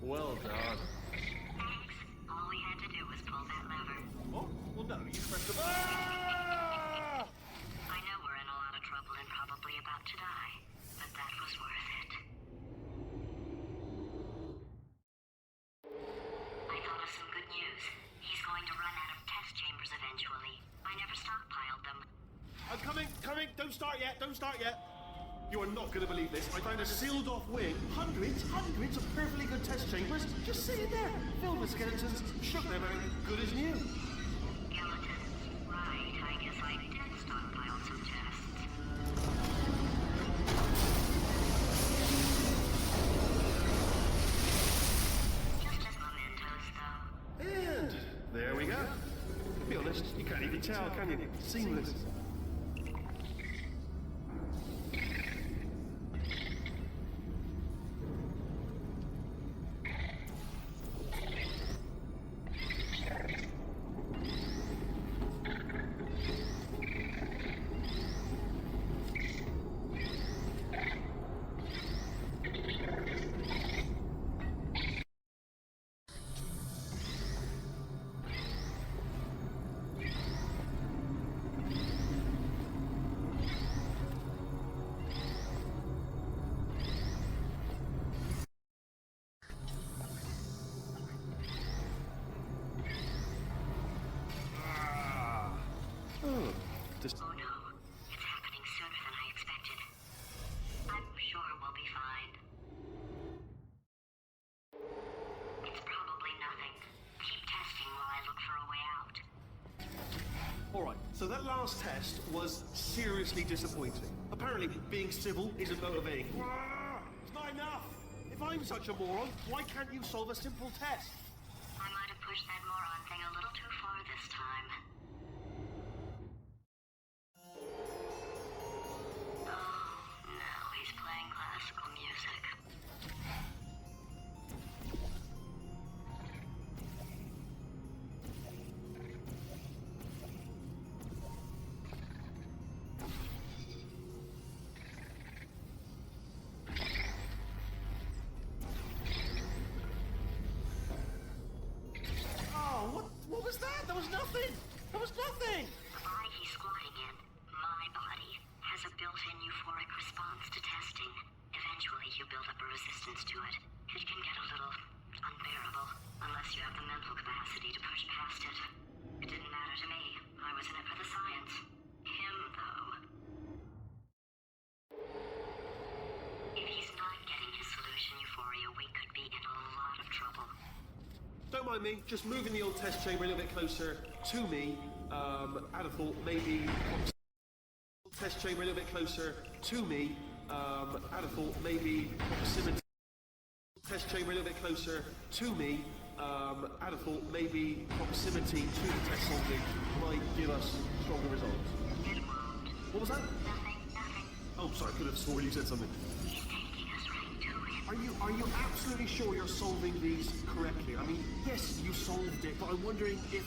Well done.
Thanks. All we had to do was pull that lever.
What? Well, no, you pressed the... Ah!
I know we're in a lot of trouble and probably about to die, but that was worth it. I thought of some good news. He's going to run out of test chambers eventually. I never stockpiled them.
I'm coming. Don't start yet. You are not going to believe this. I found a sealed off wing. Hundreds of perfectly good test chambers just sitting there. Filled with skeletons. Shook them out. Good as new.
Skeletons. Right, I guess I did stockpile some tests. Just as mementos, though.
And there we go. To be honest, you can't even tell, can you? Seamless. this.
Oh no, it's happening sooner than I expected. I'm sure we'll be fine. It's probably nothing. Keep testing while I look for a way out.
Alright, so that last test was seriously disappointing. Apparently, being civil isn't motivating. It's not enough! If I'm such a moron, why can't you solve a simple test?
I might have pushed that moron thing a little too far this time. Oh, now he's playing classical music.
Oh, what was that? There was nothing! There was nothing!
The body he's squatting in, my body, has a built-in euphoric response to testing. Eventually, you build up a resistance to it. It can get a little unbearable, unless you have the mental capacity to push past it. It didn't matter to me. I was in it for the science. Him, though. If he's not getting his solution euphoria, we could be in a lot of trouble.
Don't mind me, just moving the old test chamber a little bit closer to me. I'd have thought maybe... Test chamber a little bit closer to me. I'd have thought maybe proximity... Test chamber a little bit closer to me. I'd have thought maybe proximity to the test solving might give us stronger results.
It won't.
What was that?
Nothing.
Oh, sorry, I could have sworn you said something.
He's taking us right to it.
Are you absolutely sure you're solving these correctly? I mean, yes, you solved it, but I'm wondering if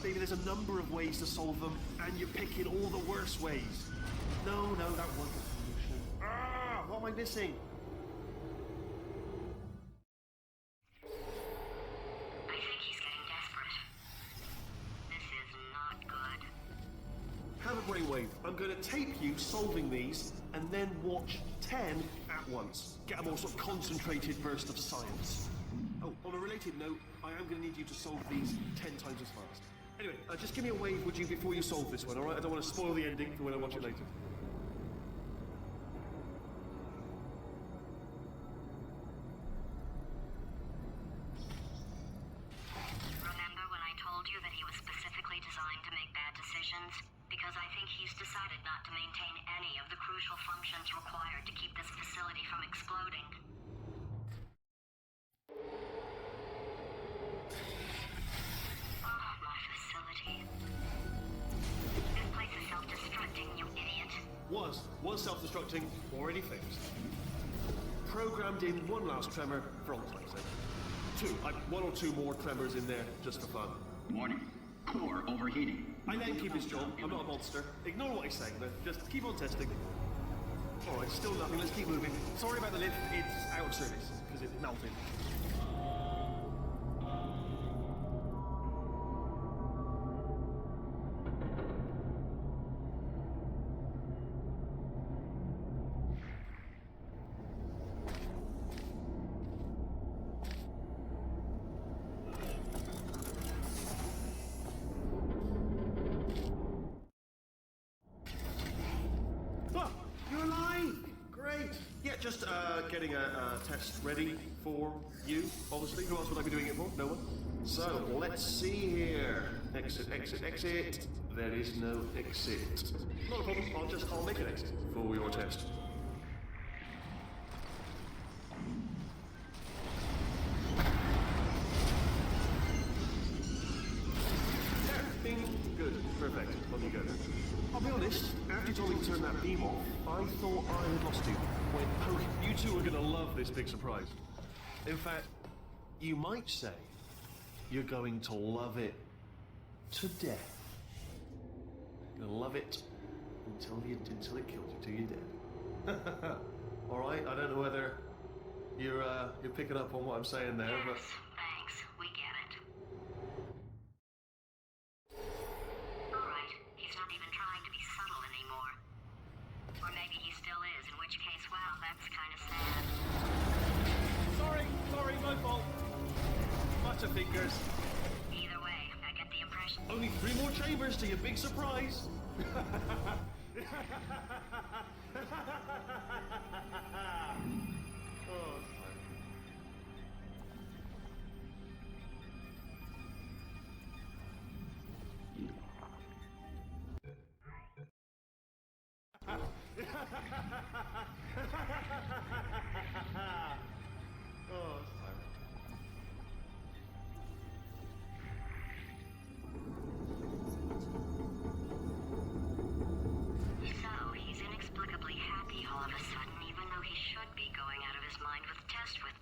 maybe there's a number of ways to solve them, and you're picking all the worst ways. No, that wasn't the solution. Ah, what am I missing?
I think he's getting desperate. This is not good.
Have a brainwave. I'm going to tape you solving these, and then watch 10 at once. Get a more sort of concentrated burst of science. Oh, on a related note, I am going to need you to solve these 10 times as fast. Anyway, just give me a wave, would you, before you solve this one, alright? I don't want to spoil the ending for when I watch it later.
Remember when I told you that he was specifically designed to make bad decisions? Because I think he's decided not to maintain any of the crucial functions required to keep this facility from exploding. Oh, my facility. This place is self-destructing, you idiot.
Was self-destructing, already fixed. Programmed in one last tremor for all time's sake. One or two more tremors in there, just for fun.
Warning. Core overheating.
I let him keep his job. I'm not a monster. Ignore what he's saying, though. Just keep on testing. Alright, still nothing. Let's keep moving. Sorry about the lift. It's out of service, because it melted. Oh, you're alive! Great! Yeah, just getting a test ready for you, obviously. Who else would I be doing it for? No one? So, let's see here. Exit, exit, exit. There is no exit. Not a problem, I'll make an exit for your test. There, bing, good, perfect, on you go. I'll be honest, after you told me to turn that beam off, I thought I had lost you. When poking, you two are gonna love this big surprise. In fact, you might say you're going to love it to death. You're gonna love it until it kills you, till you're dead. All right, I don't know whether you're picking up on what I'm saying there, but.
Yes, thanks. We get it. Alright, he's not even trying to be subtle anymore. Or maybe he still is, in which case, well, that's kind of sad.
Sorry, my fault. Butterfingers.
Either way, I get the impression.
Only 3 more chambers to your big surprise.
So, he's inexplicably happy all of a sudden, even though he should be going out of his mind with test with...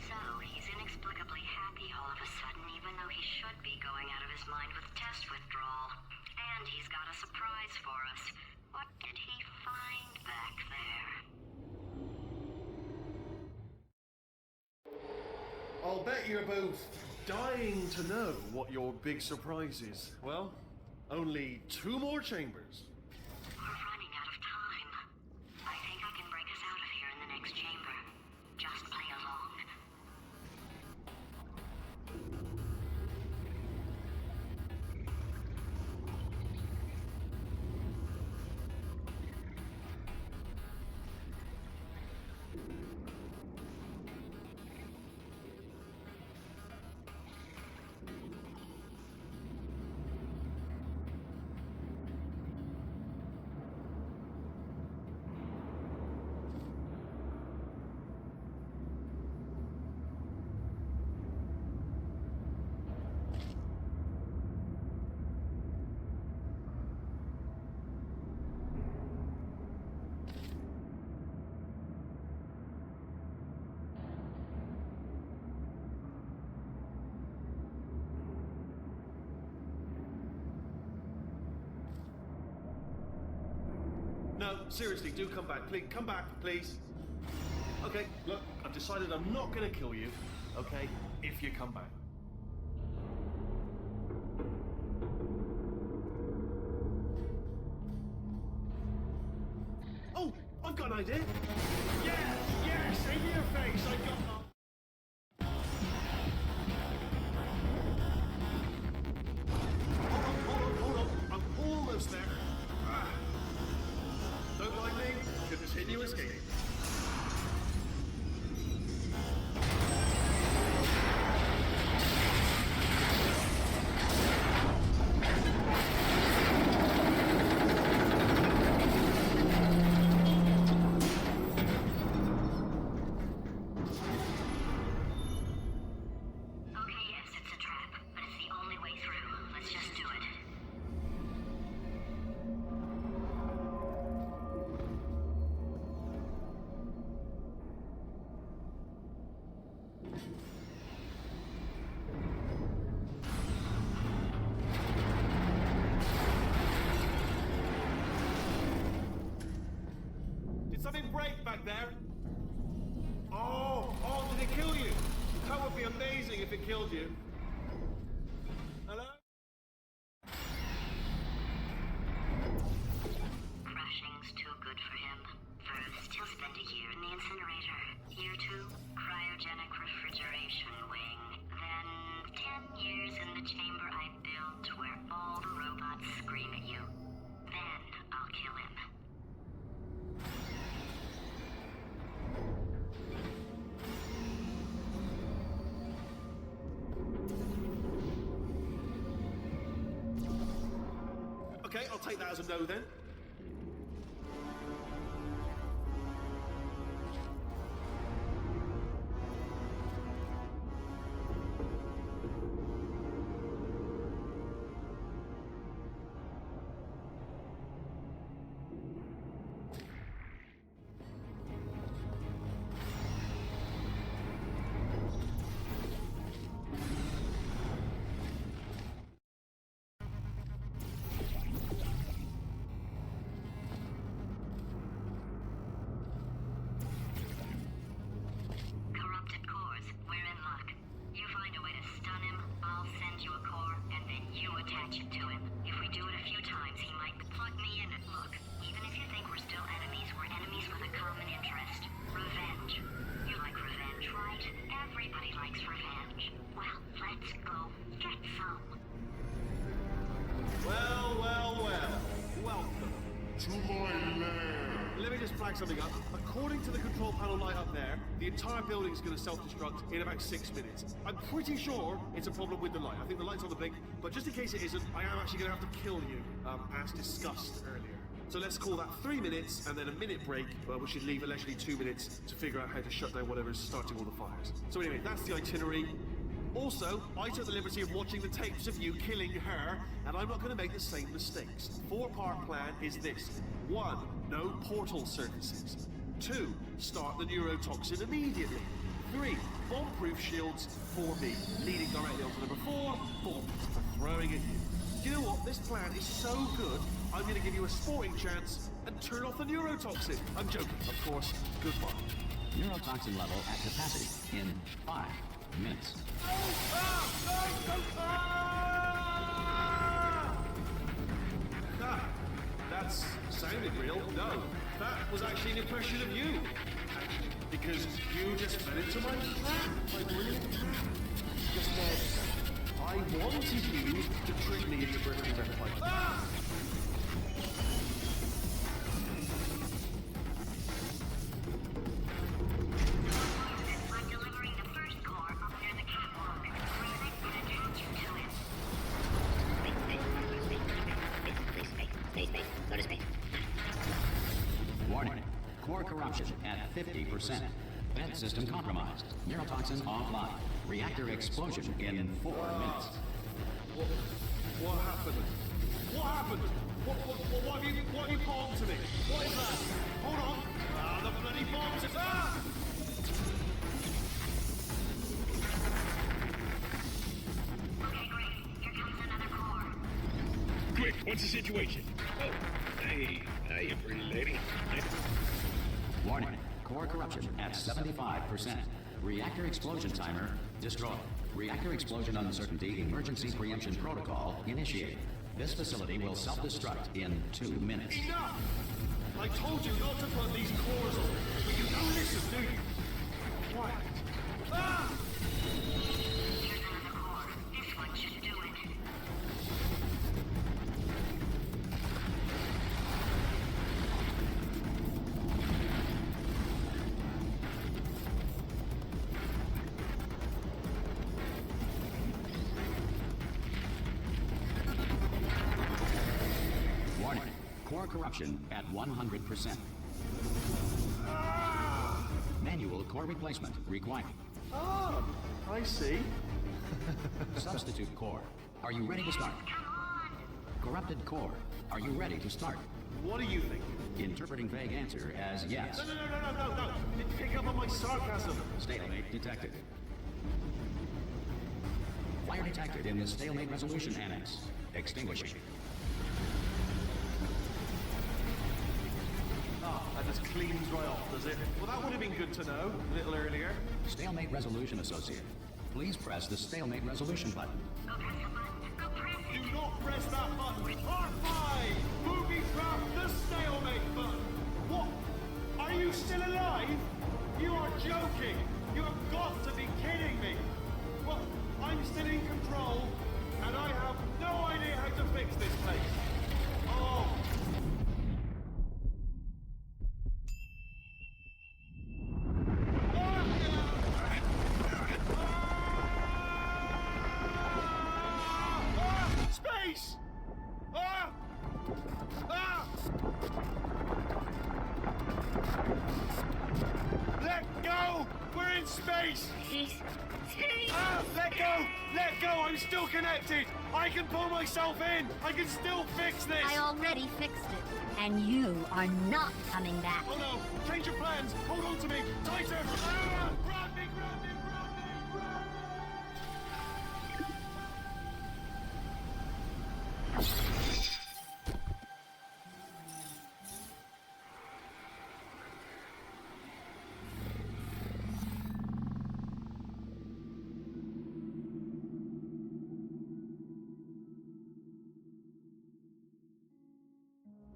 So, he's inexplicably happy all of a sudden, even though he should be going out of his mind with test withdrawal. And he's got a surprise for us. What did he find back there?
I'll bet you're both dying to know what your big surprise is. Well, only 2 more chambers.
We're running out of time. I think I can break us out of here in the next chamber. Just play along.
No, seriously, do come back. Please, come back, please. Okay, look, I've decided I'm not gonna kill you, okay, if you come back. Oh, I've got an idea. Yes, yes, in your face, I got... Hold on, I'm almost there. Don't mind me, should just hit you escape.
Okay, yes, it's a trap, but it's the only way through. Let's just do it.
Did something break back there? Oh, did it kill you? That would be amazing if it killed you. Hello?
Crashing's too good for him. First, he'll spend a year in the incinerator. Year 2, cryogenic refrigeration wing. Then, 10 years in the chamber I built where all the robots scream at you. Then, I'll kill him.
Okay, I'll take that as a no then.
mention to him. If we do it a few times, he might plug me in and look. Even if you think we're still enemies, we're enemies with a common interest. Revenge. You like revenge, right? Everybody likes revenge. Well, let's go get some.
Well. Welcome.
To my lair.
Let me just flag something up. According to the control panel light up there, the entire building is going to self-destruct in about 6 minutes. I'm pretty sure it's a problem with the light. I think the light's on the blink, but just in case it isn't, I am actually going to have to kill you, as discussed earlier. So let's call that 3 minutes and then a minute break, which should leave allegedly 2 minutes to figure out how to shut down whatever's starting all the fires. So anyway, that's the itinerary. Also, I took the liberty of watching the tapes of you killing her, and I'm not going to make the same mistakes. 4-part plan is this. 1. No portal surfaces. 2. Start the neurotoxin immediately. 3. Bomb-proof shields for me, leading directly onto number 4, bombs for throwing at you. You know what? This plan is so good, I'm going to give you a sporting chance and turn off the neurotoxin. I'm joking, of course. Goodbye.
Neurotoxin level at capacity in 5 minutes.
That's sounded real. No, that was actually an impression of you. Actually, because you just fell into my trap. My brilliant trap. Just said, I wanted you to trick me into burning red pipe.
I'm delivering the first core up near the catwalk. Runic would attach you to it.
Space. Go to space.
Warning. Core corruption at 50%. Vent system compromised. Neurotoxin offline. Reactor explosion in 4 minutes.
What happened? What happened? What have you bombed to me? What is that? Hold on. The bloody bombs is...
Okay, great. Here comes another core.
Quick, what's the situation? Oh, hey, you pretty lady.
Warning. Core corruption at 75%. Reactor explosion timer destroyed. Reactor explosion uncertainty emergency preemption protocol initiated. This facility will self-destruct in 2 minutes.
Enough! I told you not to put these cores on, but you don't listen, do you? Quiet.
Here's another core. This one should do it.
Warning. Core corruption at 100%. Manual core replacement required.
Oh, I see.
Substitute core. Are you ready to start?
Come on!
Corrupted core. Are you ready to start?
What do you think?
Interpreting vague answer as yes.
No. Pick up on my sarcasm.
Stalemate detected. Fire detected in the stalemate resolution annex. Extinguishing.
That just cleans right off, does it? Well, that would have been good to know a little earlier.
Stalemate resolution associate. Please press the stalemate resolution button.
Go press the button. Go press it.
Do not press that button. R5! Booby trap the stalemate button. What? Are you still alive? You are joking. You have got to be kidding me. Well, I'm still in control, and I have no idea how to fix this place. Oh. Space! Let go! We're in space! Let go! Let go! I'm still connected! I can pull myself in! I can still fix this!
I already fixed it. And you are not coming back.
Oh no! Change your plans! Hold on to me! Tighter! Grab me!